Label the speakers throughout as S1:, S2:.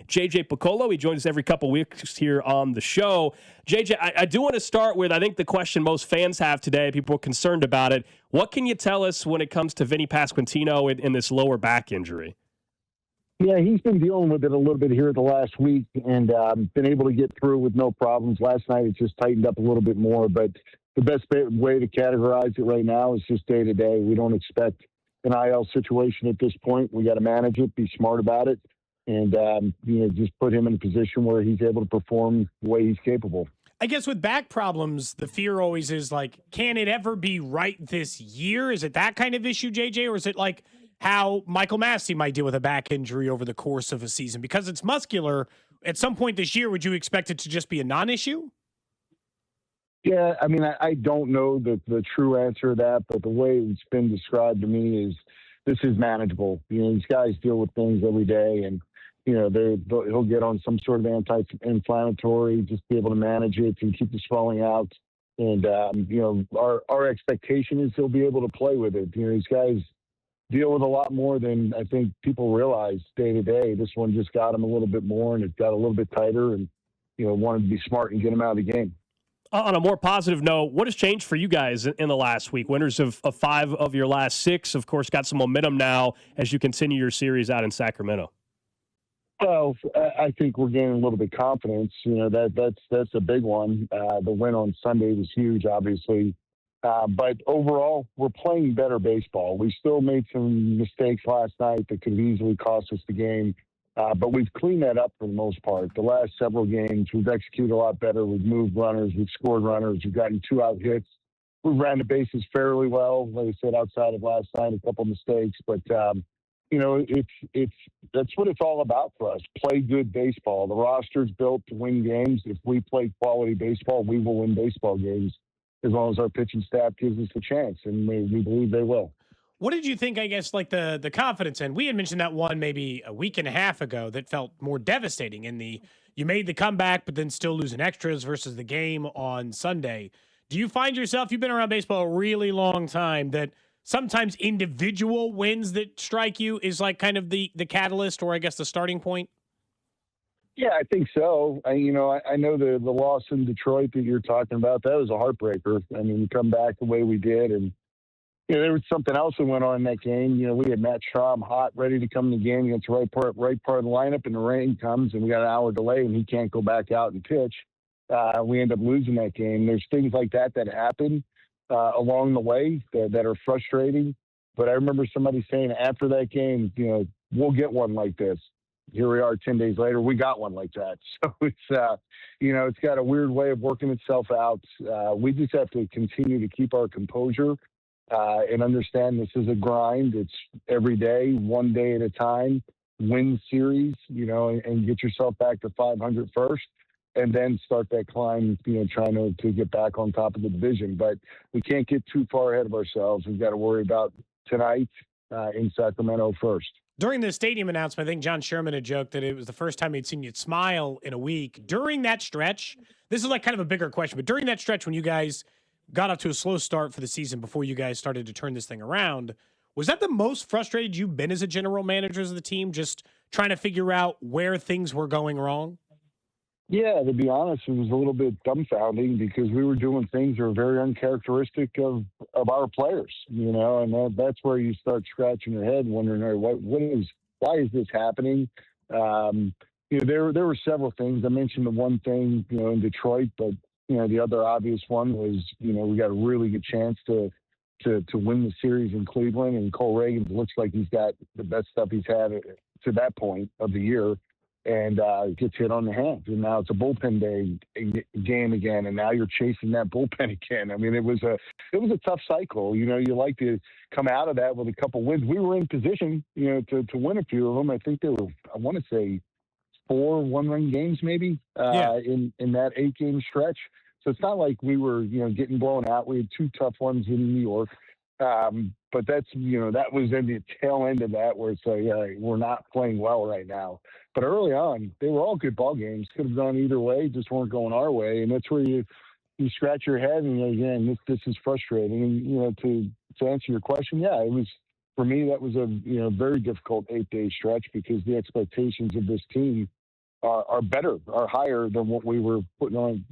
S1: JJ Piccollo. He joins us every couple weeks here on the show. JJ, I do want to start with, I think, the question most fans have today. People are concerned about it. What can you tell us when it comes to Vinnie Pasquantino in this lower back injury?
S2: Yeah, he's been dealing with it a little bit here the last week and been able to get through with no problems. Last night it just tightened up a little bit more, but the best way to categorize it right now is just day to day. We don't expect an IL situation at this point. We got to manage it, be smart about it, and just put him in a position where he's able to perform the way he's capable.
S3: I guess with back problems, the fear always is like, can it ever be right this year? Is it that kind of issue, JJ, or is it like how Michael Massey might deal with a back injury over the course of a season? Because it's muscular, at some point this year, would you expect it to just be a non-issue?
S2: Yeah, I mean, I don't know the true answer to that, but the way it's been described to me is this is manageable. These guys deal with things every day, and he'll get on some sort of anti-inflammatory, just be able to manage it and keep the swelling out. And our expectation is he'll be able to play with it. These guys deal with a lot more than I think people realize day to day. This one just got him a little bit more, and it got a little bit tighter, and wanted to be smart and get him out of the game.
S1: On a more positive note, what has changed for you guys in the last week? Winners of 5 of your last 6, of course, got some momentum now as you continue your series out in Sacramento.
S2: Well, I think we're gaining a little bit of confidence. That's a big one. The win on Sunday was huge, obviously. But overall, we're playing better baseball. We still made some mistakes last night that could have easily cost us the game. But we've cleaned that up for the most part. The last several games, we've executed a lot better. We've moved runners. We've scored runners. We've gotten 2-out hits. We ran the bases fairly well. Like I said, outside of last night, a couple mistakes. But, that's what it's all about for us. Play good baseball. The roster's built to win games. If we play quality baseball, we will win baseball games as long as our pitching staff gives us a chance, and we believe they will.
S3: What did you think, I guess, like the confidence in? We had mentioned that one maybe a week and a half ago that felt more devastating you made the comeback, but then still losing extras versus the game on Sunday. Do you find yourself, you've been around baseball a really long time, that sometimes individual wins that strike you is like kind of the catalyst or I guess the starting point?
S2: Yeah, I think so. I know the loss in Detroit that you're talking about, that was a heartbreaker. I mean, we come back the way we did, and there was something else that went on in that game. We had Matt Strahm hot, ready to come in the game against the right part of the lineup, and the rain comes, and we got an hour delay, and he can't go back out and pitch. We end up losing that game. There's things like that happen along the way that are frustrating. But I remember somebody saying after that game, we'll get one like this. Here we are 10 days later, we got one like that. So it's got a weird way of working itself out. We just have to continue to keep our composure and understand this is a grind. It's every day, one day at a time, win series, and get yourself back to 500 first, and then start that climb, trying to get back on top of the division. But we can't get too far ahead of ourselves. We've got to worry about tonight in Sacramento first.
S3: During the stadium announcement, I think John Sherman had joked that it was the first time he'd seen you smile in a week. During that stretch, this is like kind of a bigger question, but during that stretch when you guys got off to a slow start for the season before you guys started to turn this thing around, was that the most frustrated you've been as a general manager of the team, just trying to figure out where things were going wrong?
S2: Yeah, to be honest, it was a little bit dumbfounding because we were doing things that were very uncharacteristic of our players, and that's where you start scratching your head, wondering, why is this happening? There were several things. I mentioned the one thing, in Detroit, but the other obvious one was, we got a really good chance to win the series in Cleveland, and Cole Reagan looks like he's got the best stuff he's had to that point of the year. And gets hit on the hand. And now it's a bullpen game again, and now you're chasing that bullpen again. I mean, it was a tough cycle. You like to come out of that with a couple wins. We were in position, to win a few of them. I think there were, I want to say, 4 one-run games maybe in that 8-game stretch. So it's not like we were, getting blown out. We had 2 tough ones in New York. But that's, that was in the tail end of that where it's like, we're not playing well right now. But early on, they were all good ball games. Could have gone either way, just weren't going our way. And that's where you scratch your head and again, this is frustrating. And, to answer your question, it was, for me, that was a, very difficult 8-day stretch because the expectations of this team are better, are higher than what we were putting on,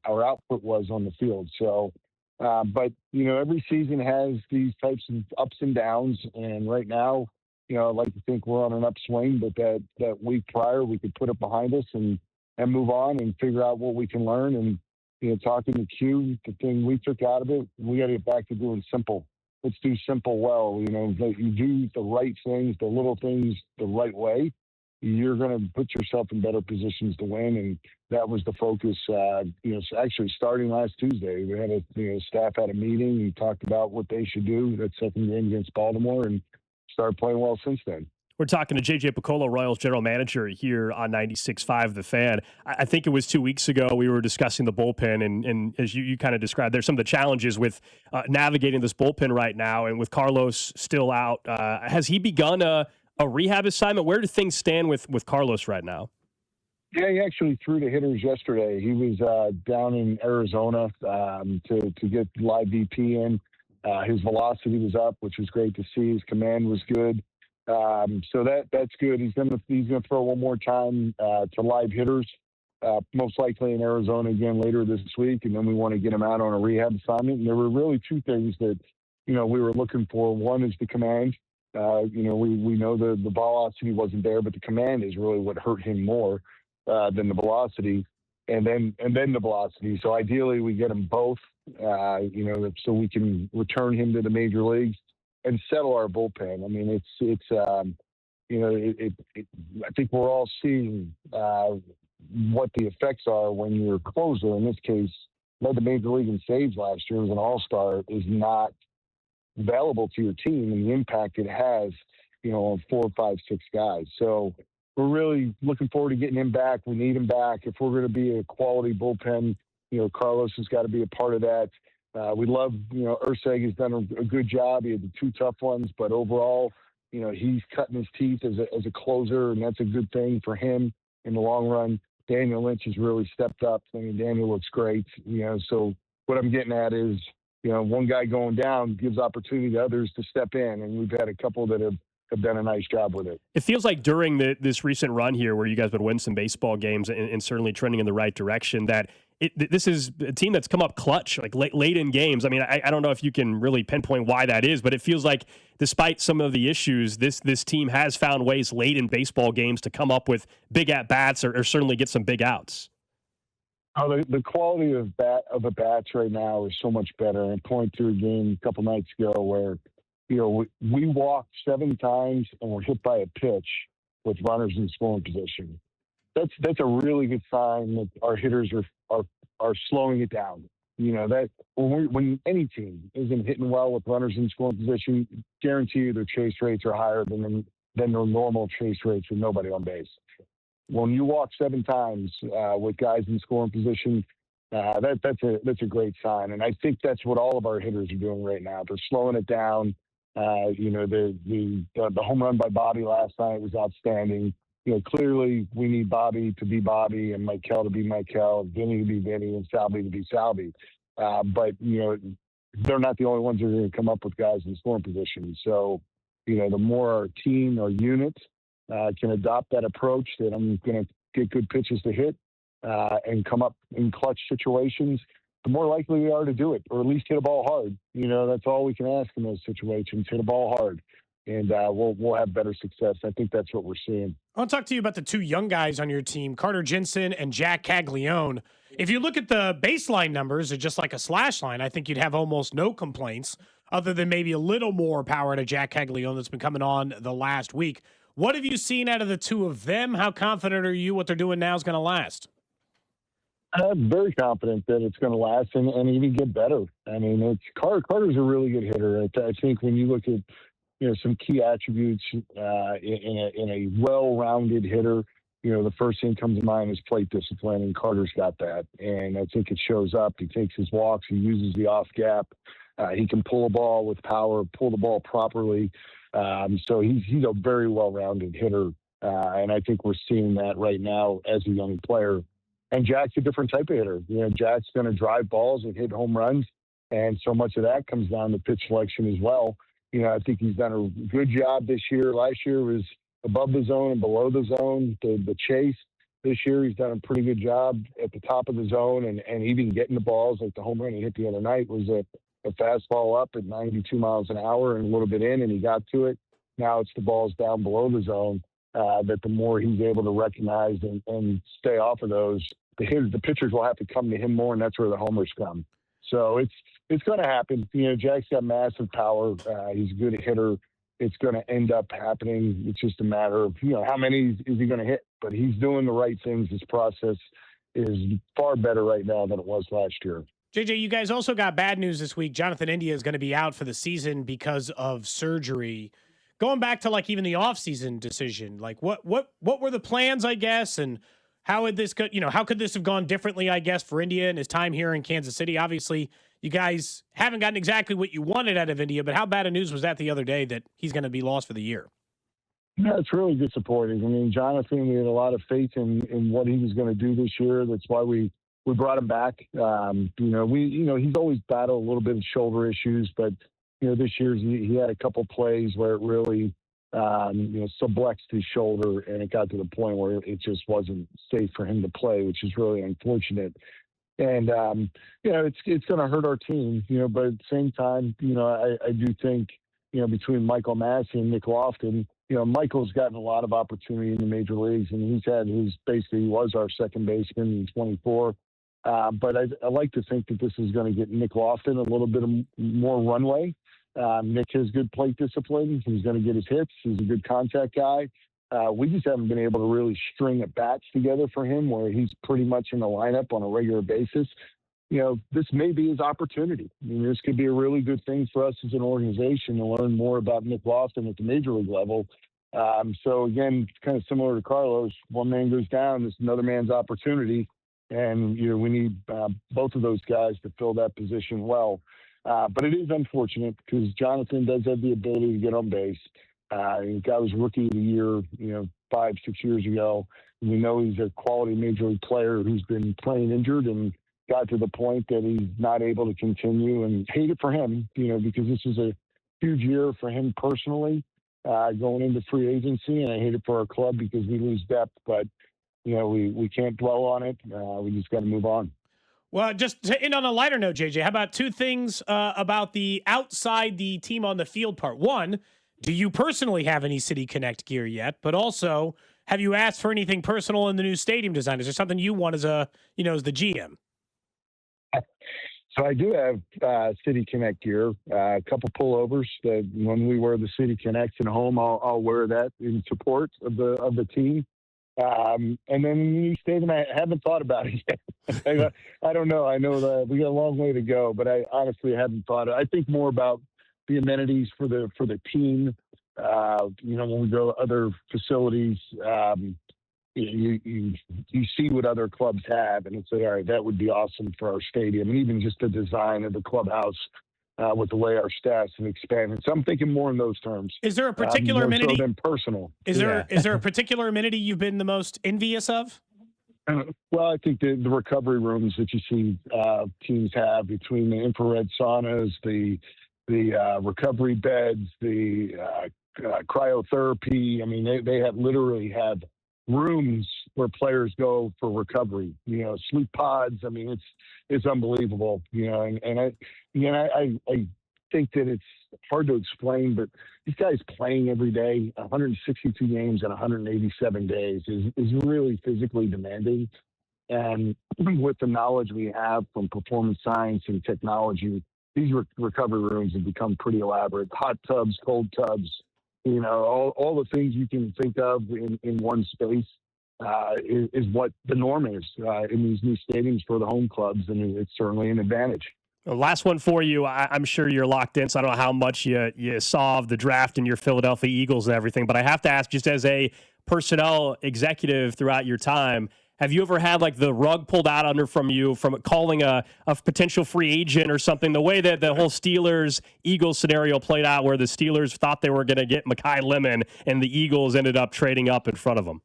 S2: our output was on the field. So, but, every season has these types of ups and downs. And right now, I'd like to think we're on an upswing, but that week prior, we could put it behind us and move on and figure out what we can learn. And, talking to Q, the thing we took out of it, we got to get back to doing simple. Let's do simple well. That you do the right things, the little things the right way, you're going to put yourself in better positions to win. And that was the focus, actually starting last Tuesday. We had staff had a meeting and talked about what they should do that second game against Baltimore and started playing well since then.
S1: We're talking to JJ Piccollo, Royals general manager here on 96.5 The Fan. I think it was 2 weeks ago we were discussing the bullpen, and as you kind of described, there's some of the challenges with navigating this bullpen right now, and with Carlos still out. Has he begun a rehab assignment? Where do things stand with Carlos right now?
S2: Yeah, he actually threw the hitters yesterday. He was down in Arizona to get live VP in. His velocity was up, which was great to see. His command was good. So that's good. He's gonna throw one more time to live hitters, most likely in Arizona again later this week, and then we want to get him out on a rehab assignment. And there were really two things that we were looking for. One is the command. We know the velocity wasn't there, but the command is really what hurt him more than the velocity, and then the velocity. So ideally, we get them both, so we can return him to the major leagues and settle our bullpen. I mean, I think we're all seeing what the effects are when your closer, in this case, led the major league in saves last year as an all-star, is not available to your team, and the impact it has, on 4, 5, 6 guys. So we're really looking forward to getting him back. We need him back. If we're going to be a quality bullpen, Carlos has got to be a part of that. We love, Urseg has done a good job. He had the 2 tough ones, but overall, he's cutting his teeth as a closer, and that's a good thing for him in the long run. Daniel Lynch has really stepped up. I mean, Daniel looks great. So what I'm getting at is, one guy going down gives opportunity to others to step in, and we've had a couple that have done a nice job with it.
S1: It feels like during this recent run here where you guys would win some baseball games and certainly trending in the right direction, that this is a team that's come up clutch, like late in games. I mean, I don't know if you can really pinpoint why that is, but it feels like despite some of the issues, this team has found ways late in baseball games to come up with big at-bats or certainly get some big outs.
S2: Oh, the quality of the bats right now is so much better. I point to a game a couple nights ago where, we walked 7 times and were hit by a pitch with runners in scoring position. That's a really good sign that our hitters are slowing it down. That when any team isn't hitting well with runners in scoring position, guarantee you their chase rates are higher than their normal chase rates with nobody on base. When you walk 7 times with guys in scoring position, that's a great sign. And I think that's what all of our hitters are doing right now. They're slowing it down. The home run by Bobby last night was outstanding. Clearly we need Bobby to be Bobby and Michael to be Michael, Vinnie to be Vinnie, and Salvi to be Salvi. But they're not the only ones that are going to come up with guys in scoring position. So, the more our team, our unit, can adopt that approach that I'm going to get good pitches to hit and come up in clutch situations, the more likely we are to do it, or at least hit a ball hard. That's all we can ask in those situations, hit a ball hard. And we'll have better success. I think that's what we're seeing.
S3: I want to talk to you about the 2 young guys on your team, Carter Jensen and Jack Caglione. If you look at the baseline numbers, or just like a slash line, I think you'd have almost no complaints other than maybe a little more power to Jack Caglione that's been coming on the last week. What have you seen out of the 2 of them? How confident are you what they're doing now is going to last?
S2: I'm very confident that it's going to last and even get better. I mean, Carter's a really good hitter. I think when you look at some key attributes in a well-rounded hitter, the first thing that comes to mind is plate discipline, and Carter's got that. And I think it shows up. He takes his walks. He uses the off gap. He can pull a ball with power, pull the ball properly. So he's a very well-rounded hitter. And I think we're seeing that right now as a young player. And Jack's a different type of hitter. Jack's going to drive balls and hit home runs. And so much of that comes down to pitch selection as well. I think he's done a good job this year. Last year was above the zone and below the zone, the chase. this year. He's done a pretty good job at the top of the zone and even getting the balls. Like the home run he hit the other night was a fastball up at 92 miles an hour and a little bit in, and he got to it. Now it's the balls down below the zone that the more he's able to recognize and stay off of those, the pitchers will have to come to him more, and that's where the homers come. So it's going to happen. You know, Jack's got massive power. He's a good hitter. It's going to end up happening. It's just a matter of, you know, how many is he going to hit? But he's doing the right things. His process is far better right now than it was last year.
S3: JJ, you guys also got bad news this week. Jonathan India is going to be out for the season because of surgery. Going back to like even the offseason decision, like what were the plans, I guess, and how would this go? You know, how could this have gone differently, I guess, for India and his time here in Kansas City? Obviously, you guys haven't gotten exactly what you wanted out of India, but how bad a news was that the other day that he's going to be lost for the year?
S2: Yeah, it's really disappointing. I mean, Jonathan, we had a lot of faith in what he was going to do this year. That's why we brought him back. He's always battled a little bit of shoulder issues, but this year he had a couple plays where it really sublexed his shoulder, and it got to the point where it just wasn't safe for him to play, which is really unfortunate. And it's going to hurt our team, but at the same time, I do think between Michael Massey and Nick Lofton, Michael's gotten a lot of opportunity in the major leagues, and he was our second baseman in 24. But I like to think that this is going to get Nick Lofton a little bit more runway. Nick has good plate discipline. He's going to get his hits. He's a good contact guy. We just haven't been able to really string at bats together for him where he's pretty much in the lineup on a regular basis. This may be his opportunity. I mean, this could be a really good thing for us as an organization to learn more about Nick Lofton at the major league level. So again, kind of similar to Carlos, one man goes down, this is another man's opportunity. And, we need both of those guys to fill that position well. But it is unfortunate because Jonathan does have the ability to get on base. The guy was rookie of the year, 5-6 years ago. And we know he's a quality major league player who's been playing injured and got to the point that he's not able to continue, and hate it for him, because this is a huge year for him personally, going into free agency. And I hate it for our club because we lose depth, but we can't dwell on it. We just got to move on.
S3: Well, just to end on a lighter note, JJ, how about two things about the outside the team on the field part? One, do you personally have any City Connect gear yet? But also, have you asked for anything personal in the new stadium design? Is there something you want as as the GM?
S2: So I do have City Connect gear, a couple pullovers that when we wear the City Connect at home, I'll wear that in support of the team. And then new stadium, I haven't thought about it yet. I don't know. I know that we got a long way to go, but I honestly haven't thought. I think more about the amenities for the team. When we go to other facilities, you see what other clubs have, and it's like, all right, that would be awesome for our stadium, and even just the design of the clubhouse with the way our staffs have expanded. So I'm thinking more in those terms.
S3: Is there a particular amenity?
S2: So than personal.
S3: Is there a particular amenity you've been the most envious of?
S2: Well, I think the recovery rooms that you see teams have, between the infrared saunas, the recovery beds, the cryotherapy. I mean, they literally have rooms where players go for recovery. Sleep pods. I mean, it's unbelievable. And I think that it's hard to explain, but these guys playing every day, 162 games in 187 days is really physically demanding. And with the knowledge we have from performance science and technology, these recovery rooms have become pretty elaborate. Hot tubs, cold tubs, all the things you can think of in one space is what the norm is in these new stadiums for the home clubs, and it's certainly an advantage.
S1: Last one for you. I'm sure you're locked in, so I don't know how much you saw of the draft and your Philadelphia Eagles and everything, but I have to ask, just as a personnel executive throughout your time, have you ever had the rug pulled out under from you from calling a potential free agent or something? The way that the whole Steelers-Eagles scenario played out, where the Steelers thought they were going to get Mekhi Lemon and the Eagles ended up trading up in front of them.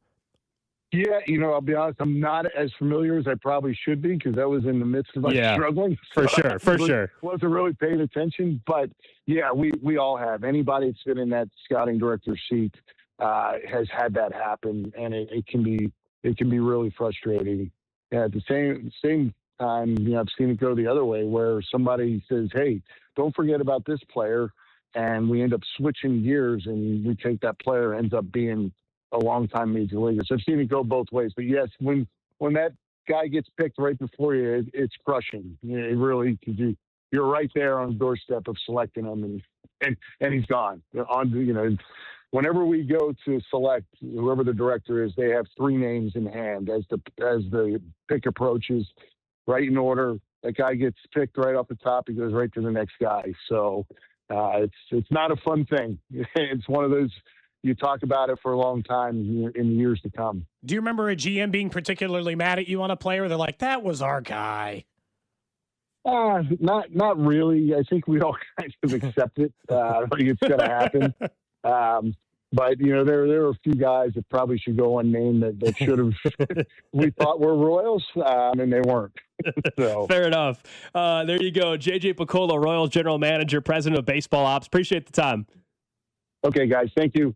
S2: Yeah, I'll be honest, I'm not as familiar as I probably should be because I was in the midst of struggling.
S1: For sure.
S2: Wasn't really paying attention, but yeah, we all have. Anybody that's been in that scouting director seat has had that happen, and it can be it can be really frustrating. And at the same time, I've seen it go the other way where somebody says, "Hey, don't forget about this player," and we end up switching gears, and we take that player ends up being a long-time major leaguer. So I've seen it go both ways. But yes, when that guy gets picked right before you, it's crushing. It really, you're right there on the doorstep of selecting him, and he's gone. Whenever we go to select whoever the director is, they have 3 names in hand as the pick approaches, right in order. That guy gets picked right off the top. He goes right to the next guy. So it's not a fun thing. It's one of those, you talk about it for a long time in the years to come.
S3: Do you remember a GM being particularly mad at you on a player? They're like, that was our guy.
S2: Not really. I think we all kind of accept it. I don't think it's going to happen. But there are a few guys that probably should go unnamed that should have we thought were Royals, and they weren't. So.
S1: Fair enough. There you go. JJ Piccollo, Royals general manager, president of baseball ops. Appreciate the time.
S2: Okay, guys. Thank you.